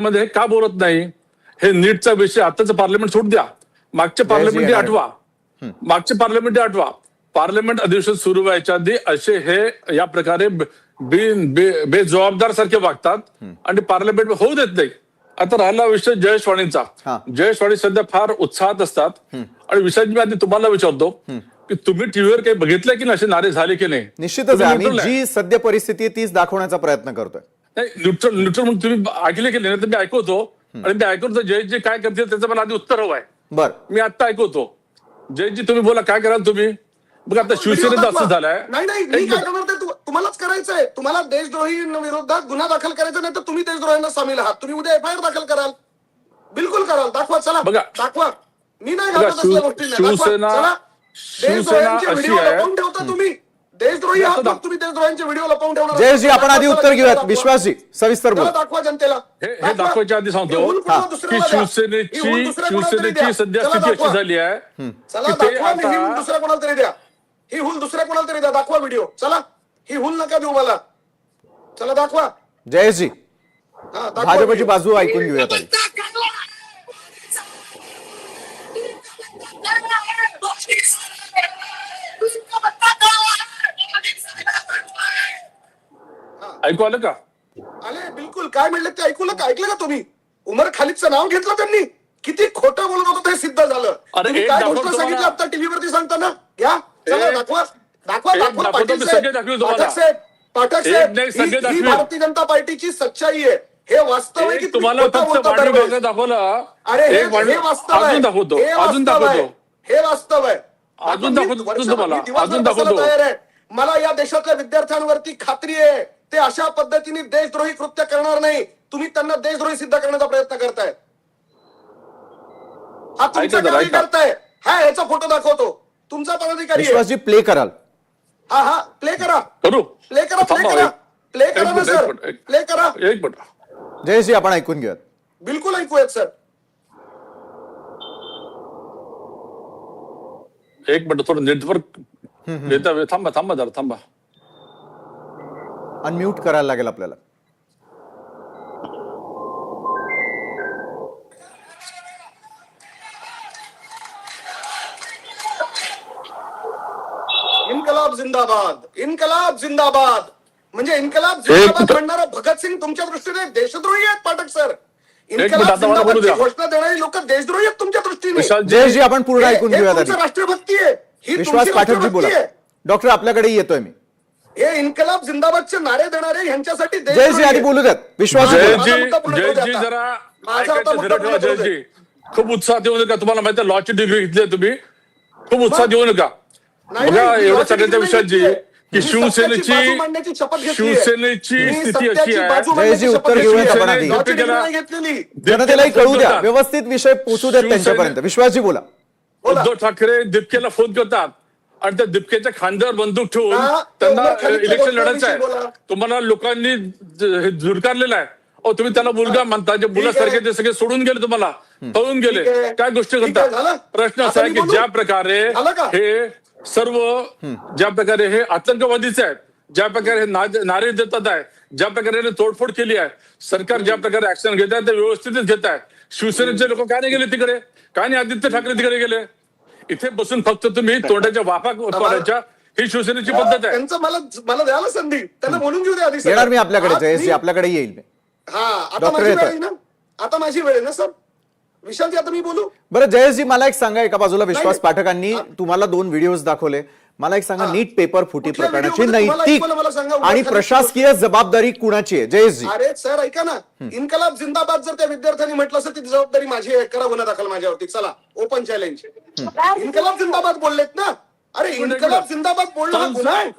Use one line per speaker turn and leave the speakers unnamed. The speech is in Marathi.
मध्ये का बोलत नाही? हे नीटचा विषय आताचं पार्लमेंट सोड द्या, मागचे पार्लमेंट आठवा, मागचे पार्लमेंट आठवा. पार्लमेंट अधिवेशन सुरू व्हायच्या आधी असे हे या प्रकारे बेजबाबदार सारखे वागतात आणि पार्लमेंट होऊ देत नाही. आता राहिला विषय जयेश वाणींचा. जयेश वाणी सध्या फार उत्साहात असतात आणि विषय मी आधी तुम्हाला विचारतो की तुम्ही टीव्हीवर काही बघितलंय की असे नारे झाले की नाही?
निश्चितच आम्ही जी सद्य परिस्थिती आहे तीच दाखवण्याचा प्रयत्न करतोय.
नाही, न्यूट्रल न्यूट्रल म्हणून तुम्ही ऐकले की नाही? तर मी ऐकवतो आणि मी ऐकवतो जयेशजी काय करतील त्याचं मला आधी उत्तर हवं आहे.
बरं,
मी आता ऐकवतो. जयेशजी तुम्ही बोला, काय कराल तुम्ही? बघ आता शिवसेनेचं असं झालंय.
नाही मी काय करणार ते तुम्हालाच करायचंय. तुम्हाला देशद्रोही विरोधात गुन्हा दाखल करायचा नाही तर तुम्ही देशद्रोह्यांना सामील आहात. तुम्ही उद्या एफआयआर दाखल कराल, बिलकुल कराल. दाखवा, चला
बघा,
दाखवा. मी नाही घालत असल्या गोष्टी.
शिवसेना
व्हिडिओ लपवून ठेवता तुम्ही. देशद्रोही आहात मग तुम्ही देशद्रोह्यांचे व्हिडिओ लपवून ठेवणार.
जयेशजी आपण आधी उत्तर घेऊयात. विश्वासजी सविस्तर बोला.
दाखवा जनतेला.
हे दाखवायच्या आधी सांगतो की शिवसेनेची सध्या स्थिती अशी झाली आहे.
चला दाखवा. ही हुल दुसऱ्या कोणाला तरी द्या. ही हुल दुसऱ्या कोणाला तरी द्या. दाखवा व्हिडिओ. चला, ही हुल नका देऊ मला. चला दाखवा.
जयेशजी भाजपची बाजू ऐकून घेऊयात.
ऐकू आलं का?
आले बिलकुल. काय म्हणले ते ऐकलं का तुम्ही? उमर खालिदचं नाव घेतलं त्यांनी. किती खोटं बोलत होतं हे सिद्ध झालं. तुम्ही काय गोष्ट सांगितलं आता टीव्हीवरती सांगताना? घ्या, चला दाखवा. पाठक साहेब, ही भारतीय जनता पार्टीची सच्चाई आहे. हे वास्तव आहे की
तुम्हाला फक्त दाखवलं.
अरे हे वास्तव आहे.
दाखवतो, अजून
दाखवतो. हे वास्तव आहे.
अजून दाखवतो तुम्हाला, अजून दाखवतो.
तयार आहे. मला या देशातल्या विद्यार्थ्यांवरती खात्री आहे ते अशा पद्धतीने देशद्रोही कृत्य करणार नाही. तुम्ही त्यांना देशद्रोही सिद्ध करण्याचा प्रयत्न करताय. हा तुमचा कार्य करताय. हा याचा फोटो दाखवतो. तुमचा पदाधिकारी
विश्वासजी प्ले कराल?
हा प्ले करा.
करू?
प्ले करा ना सर. प्ले करा.
एक मिनिट.
जयेशजी आपण ऐकून घेऊयात.
बिलकुल ऐकूयात सर.
एक मिनिट, थोडं नेटवर्क देता वेळ. थांबा जरा थांबा.
अनम्यूट करायला लागेल आपल्याला.
इन्कलाब जिंदाबाद, इन्कलाब जिंदाबाद. म्हणजे इन्कलाब जिंदाबाद म्हणणारा भगतसिंग तुमच्या दृष्टीने देशद्रोही आहेत पाठक सर? इन्कलाब जिंदाबादची घोषणा देणारी लोक देशद्रोही आहेत तुमच्या दृष्टीने?
जयेशजी आपण पूर्ण ऐकून घेऊयात.
राष्ट्रभक्ती आहे ही.
विश्वास पाठकजी बोला. डॉक्टर आपल्याकडे येतोय मी.
हे इन्कलाब जिंदाबादचे नारे देणारे यांच्यासाठी
जयेशजी आधी बोलू द्यात. विश्वास
जयजी जरा जयजी खूप उत्साहात येऊ नका. तुम्हाला माहिती आहे लॉची डिग्री घेतली तुम्ही. खूप उत्साहात येऊ नका. बघा एवढं सगळ्याच्या विषयाची की शिवसेनेची स्थिती अशी आहे.
जयजी उत्तर घेऊयात आपण आधी. जनतेलाही कळू द्या, व्यवस्थित विषय पोहोचू द्यात त्यांच्यापर्यंत. विश्वासजी बोला.
उद्धव ठाकरे दिपकेला फोन करतात आणि त्या दिपकेच्या खांद्यावर बंदूक ठेवून त्यांना इलेक्शन लढायचं आहे. तुम्हाला लोकांनी झुरकारलेलं आहे. तुम्ही त्याला मुलगा म्हणता. जे मुलासारखे ते सगळे सोडून गेले, तुम्हाला पळून गेले. काय गोष्टी करता? प्रश्न असा आहे की ज्या प्रकारे हे सर्व ज्या प्रकारे हे आतंकवादीच आहेत, ज्या प्रकारे हे नारे देतात आहे, ज्या प्रकारे तोडफोड केली आहे, सरकार ज्या प्रकारे ऍक्शन घेत आहे ते व्यवस्थितच घेत आहे. शिवसेनेचे लोक काय नाही गेले तिकडे? काय नाही आदित्य ठाकरे तिकडे गेले? इथे बसून फक्त तुम्ही तोंडाच्या वाफा करायच्या, ही शिवसेनेची पद्धत आहे.
त्यांचं मला द्यायला संधी. त्यांना बोलून घेऊ द्या आधी.
येणार मी आपल्याकडे. जयेशजी आपल्याकडे येईल.
आता माझी वेळ आहे ना. आता माझी वेळ आहे ना सर. विशालजी आता मी बोलू?
बरं जयेशजी मला एक सांगा. एका बाजूला विश्वास पाठकांनी तुम्हाला 2 व्हिडिओज दाखवले. मला एक सांगा, नीट पेपर फुटी प्रकरणाची नैतिक आणि प्रशासकीय जबाबदारी कुणाची आहे? जयेशजी.
अरे सर ऐका ना. इन्कलाब जिंदाबाद जर त्या विद्यार्थ्यांनी म्हटलं असं ती जबाबदारी माझी आहे. करा गुन्हा दाखल माझ्यावरती. चला ओपन चॅलेंज. इन्कलाब जिंदाबाद बोललेत ना. अरे इन्कलाब जिंदाबाद बोलणं हा गुन्हा आहे.